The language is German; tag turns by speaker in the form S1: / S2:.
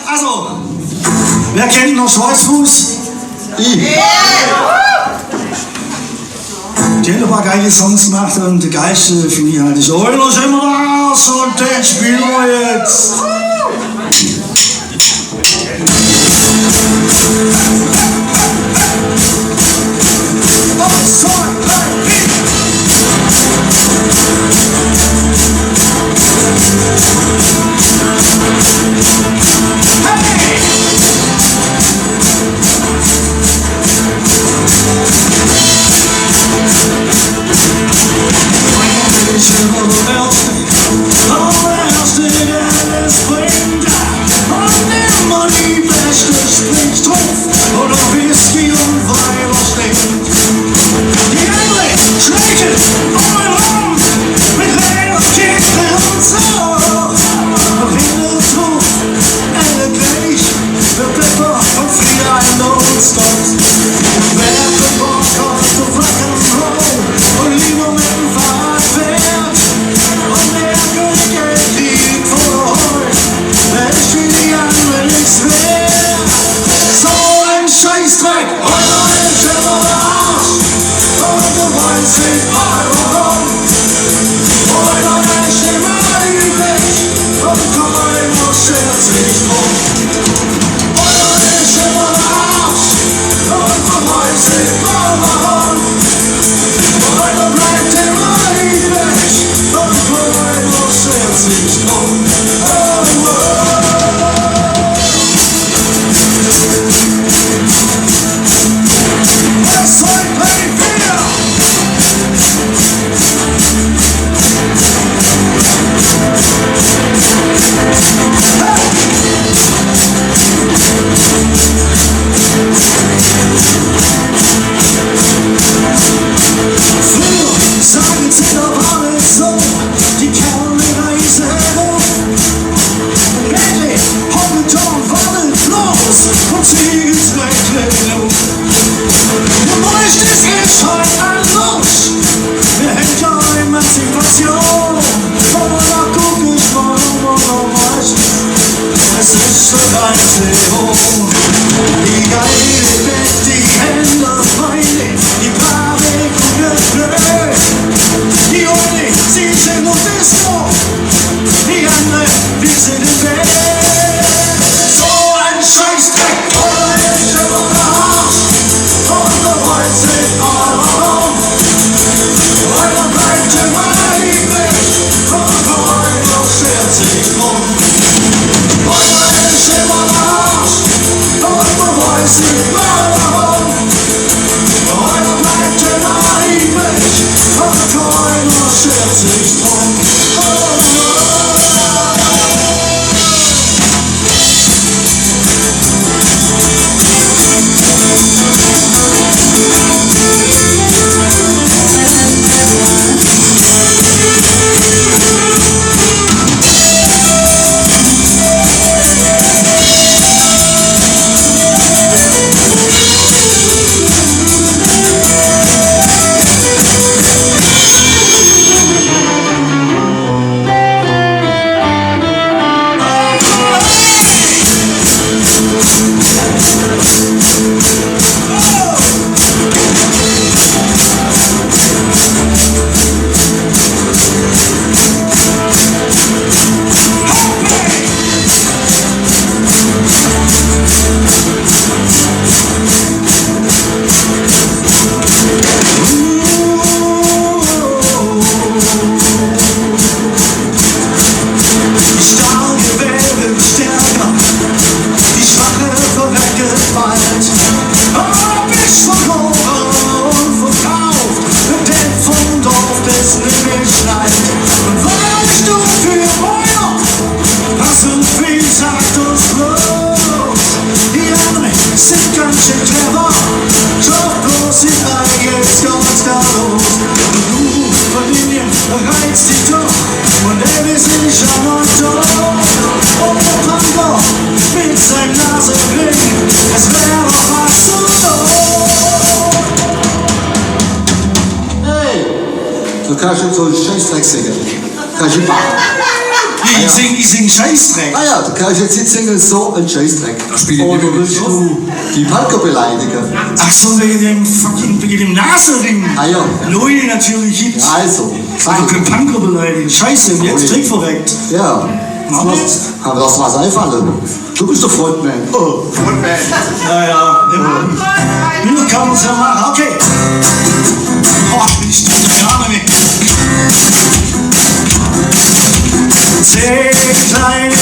S1: Also, wer kennt noch Schwoißfuß? Die haben ein paar geile Songs gemacht und der geilste für mich halt ist Oinr Isch Immr und den spielen wir jetzt. Sprich, druff oder Whisky und Weiber stenkt. Die andere schleiched mit Leadrkittl und so. Frieda The alle gleich, Beppr und Frieda The Oldstocks. Wert, Bock, und lieber midm Fahrrad fährt. Und der griagt vor dahoim, die andere nichts wert. So ein Scheißdreck, Oinr Isch Immr Arsch, und du wolltest nicht mal warum. Oinr Isch Immr und koin schert sich drum. Oinr Isch Immr Arsch, und du wolltest nicht mal warum. Oinr bleibt immer lieblich, und koin schert sich drum. Saged'se alle so, die Kerle reisen hoch. Endlich, Hoppelton, wartet los und saged'se los. Du weißt, es ist heute anders. Wir hängt ja immer Situation. Aber da guck ich mal und weißt, es ist so ganze hoch. Die geile Bett, die Hände feine, die brave gute Blöd. Die eine, sie sind nur Disco, die andere, wir sind im Bett. So ein Scheißdreck, Oinr Isch Immr Arsch, und du wolltest nicht mal warum. Weiber bleibt immer lieblich, und koin schert sich drum. Oinr Isch Immr Arsch, und du wolltest nicht mal warum. Weiber bleibt immer lieblich, und koin schert sich drum.
S2: Du kannst jetzt so einen Scheißdreck singen. Kannst du machen.
S1: Nee, ich sing Scheißdreck.
S2: Ah ja, du kannst jetzt nicht singen, so ein Scheißdreck.
S3: Da spiele ich
S2: Oder
S3: nicht
S2: willst du die Palko beleidigen?
S1: Ach so, wegen dem Nasenring.
S2: Ah ja.
S1: Leute, natürlich gibt's.
S2: Also, sag
S1: Ich kann Panko beleidigen. Scheiße, und jetzt Trick verreckt.
S2: Ja.
S1: Mach das.
S2: Aber das was einfallen. Du bist der Frontman. Oh, Frontman.
S1: Ja, immer. Wie kann man es ja machen? Okay. Oh, ich stehe gar nicht mehr. 10 kleine